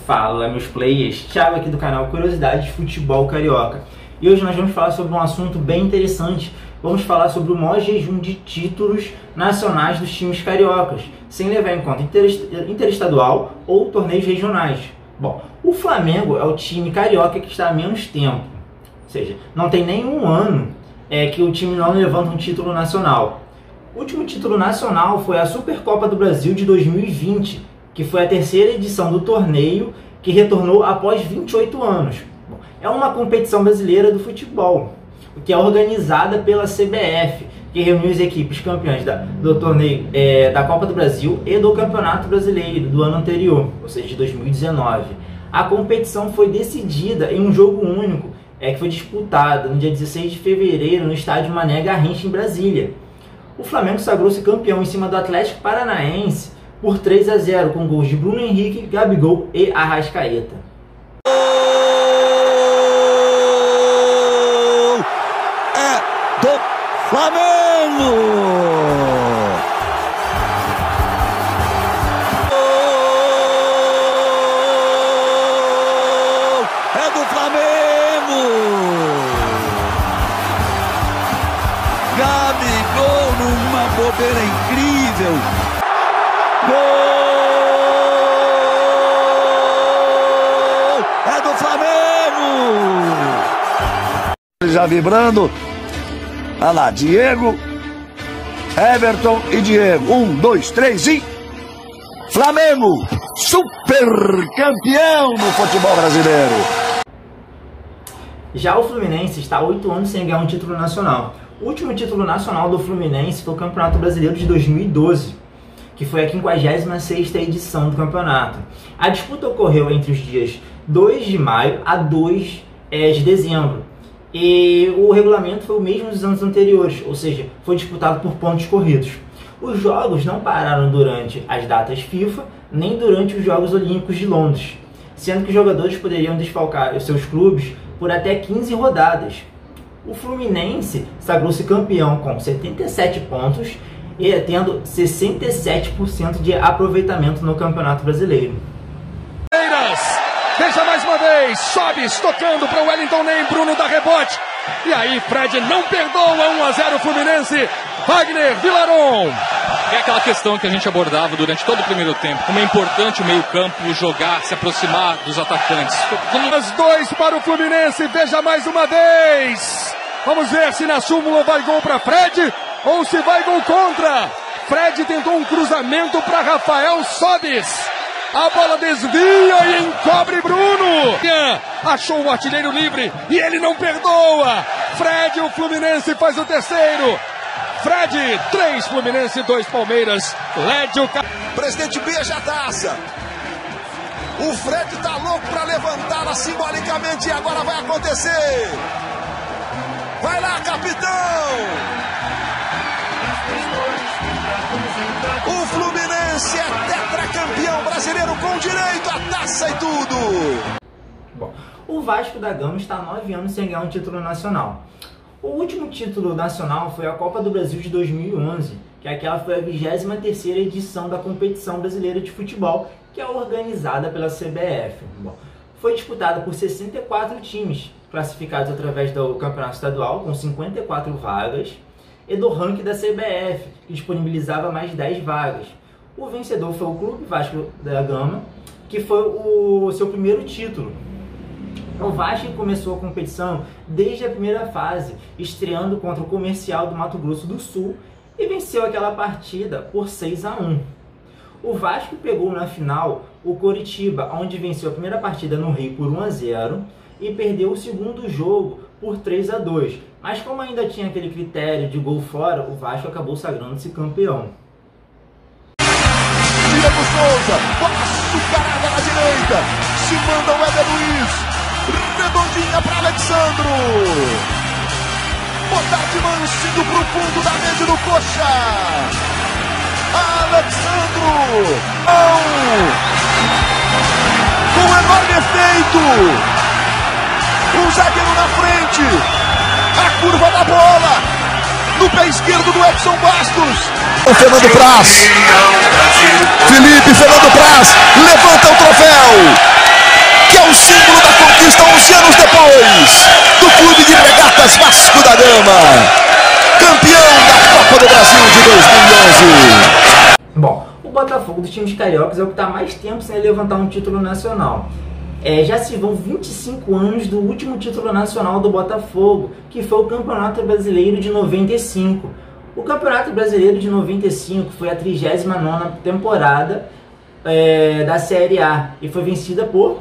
Fala meus players, Thiago aqui do canal Curiosidades de Futebol Carioca. E hoje nós vamos falar sobre um assunto bem interessante. Vamos falar sobre o maior jejum de títulos nacionais dos times cariocas, sem levar em conta interestadual ou torneios regionais. Bom, o Flamengo é o time carioca que está há menos tempo, ou seja, não tem nenhum ano que o time não levanta um título nacional. O último título nacional foi a Supercopa do Brasil de 2020, que foi a terceira edição do torneio que retornou após 28 anos. Bom, é uma competição brasileira do futebol, que é organizada pela CBF, que reuniu as equipes campeãs do torneio da Copa do Brasil e do Campeonato Brasileiro do ano anterior, ou seja, de 2019. A competição foi decidida em um jogo único, que foi disputado no dia 16 de fevereiro no estádio Mané Garrincha, em Brasília. O Flamengo sagrou-se campeão em cima do Atlético Paranaense por 3-0, com gols de Bruno Henrique, Gabigol e Arrascaeta. É do Flamengo! É do Flamengo! Gabigol numa bobeira incrível! Gol! É do Flamengo! Já vibrando. Olha lá, Diego, Everton e Diego. 1, 2, 3 e... Flamengo! Super campeão no futebol brasileiro! Já o Fluminense está há 8 anos sem ganhar um título nacional. O último título nacional do Fluminense foi o Campeonato Brasileiro de 2012, que foi a 56ª edição do campeonato. A disputa ocorreu entre os dias 2 de maio a 2 de dezembro. E o regulamento foi o mesmo dos anos anteriores, ou seja, foi disputado por pontos corridos. Os jogos não pararam durante as datas FIFA, nem durante os Jogos Olímpicos de Londres, sendo que os jogadores poderiam desfalcar os seus clubes por até 15 rodadas. O Fluminense sagrou-se campeão com 77 pontos e tendo 67% de aproveitamento no Campeonato Brasileiro. Veja mais uma vez, Sobis tocando para o Wellington Ney, Bruno dá rebote. E aí Fred não perdoa, 1-0 Fluminense, Wagner, Vilaron. É aquela questão que a gente abordava durante todo o primeiro tempo, como é importante o meio campo jogar, se aproximar dos atacantes. As 2 para o Fluminense, veja mais uma vez. Vamos ver se na súmula vai gol para Fred ou se vai gol contra. Fred tentou um cruzamento para Rafael Sobis. A bola desvia e encobre Bruno. Achou o artilheiro livre e ele não perdoa. Fred, o Fluminense faz o terceiro. Fred, 3 Fluminense, 2 Palmeiras. Lédio. Presidente beija a taça. O Fred tá louco para levantá-la simbolicamente e agora vai acontecer. Vai lá, capitão. O Fluminense é tetracampeão brasileiro com direito à taça e tudo. Bom, o Vasco da Gama está há 9 anos sem ganhar um título nacional. O último título nacional foi a Copa do Brasil de 2011, que aquela foi a 23ª edição da competição brasileira de futebol, que é organizada pela CBF. Bom, foi disputada por 64 times, classificados através do campeonato estadual, com 54 vagas, e do ranking da CBF, que disponibilizava mais 10 vagas. O vencedor foi o Clube Vasco da Gama, que foi o seu primeiro título. O Vasco começou a competição desde a primeira fase, estreando contra o Comercial do Mato Grosso do Sul e venceu aquela partida por 6-1. O Vasco pegou na final o Coritiba, onde venceu a primeira partida no Rio por 1-0 e perdeu o segundo jogo por 3-2. Mas como ainda tinha aquele critério de gol fora, o Vasco acabou sagrando-se campeão. Diego Souza, bola açucarada na direita, se manda o Éder Luiz, redondinha para Alexandro, botar de mansinho pro fundo da rede do Coxa, Alexandro, com enorme efeito, um zagueiro na frente, a curva da bola, no pé esquerdo do Edson Bastos, o Fernando Praz, Felipe, Fernando Praz, levanta o troféu. Palmeiras, Vasco da Gama, campeão da Copa do Brasil de 2011. Bom, o Botafogo dos times cariocas é o que está mais tempo sem levantar um título nacional. Já se vão 25 anos do último título nacional do Botafogo, que foi o Campeonato Brasileiro de 95. O Campeonato Brasileiro de 95 foi a 39ª temporada da Série A e foi vencida por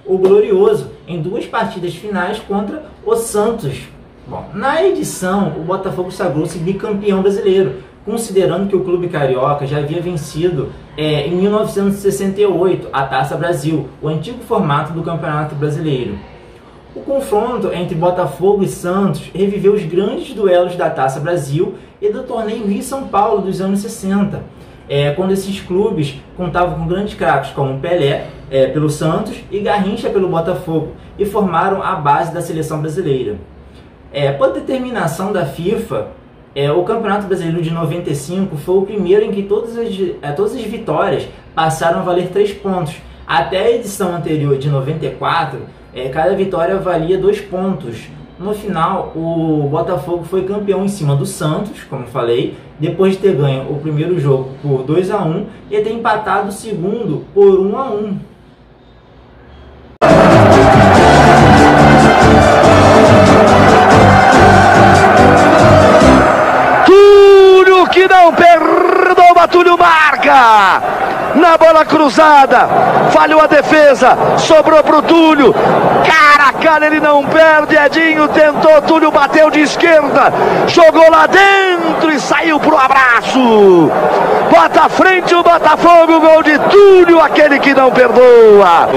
o Glorioso em 2 partidas finais contra o Santos. Bom, na edição, o Botafogo sagrou-se bicampeão brasileiro, considerando que o clube carioca já havia vencido em 1968 a Taça Brasil, o antigo formato do Campeonato Brasileiro. O confronto entre Botafogo e Santos reviveu os grandes duelos da Taça Brasil e do torneio Rio-São Paulo dos anos 60, quando esses clubes contavam com grandes craques como Pelé pelo Santos e Garrincha pelo Botafogo, e formaram a base da seleção brasileira. Por determinação da FIFA, o Campeonato Brasileiro de 95 foi o primeiro em que todas as vitórias passaram a valer 3 pontos. Até a edição anterior de 94, cada vitória valia 2 pontos. No final, o Botafogo foi campeão em cima do Santos, como falei, depois de ter ganho o primeiro jogo por 2-1 e ter empatado o segundo por 1-1. Que não perdoa, Túlio marca na bola cruzada, falhou a defesa, sobrou pro Túlio, cara a cara ele não perde, Edinho tentou, Túlio bateu de esquerda, jogou lá dentro e saiu pro abraço, bota à frente o Botafogo, gol de Túlio, aquele que não perdoa.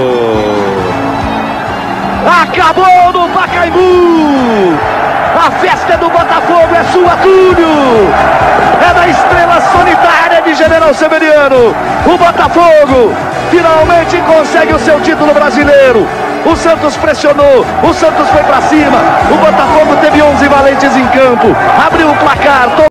Acabou no Pacaembu, a festa do Botafogo é sua, Túlio, é da estrela solitária de General Severiano. O Botafogo finalmente consegue o seu título brasileiro. O Santos pressionou, o Santos foi pra cima, o Botafogo teve 11 valentes em campo, abriu o placar.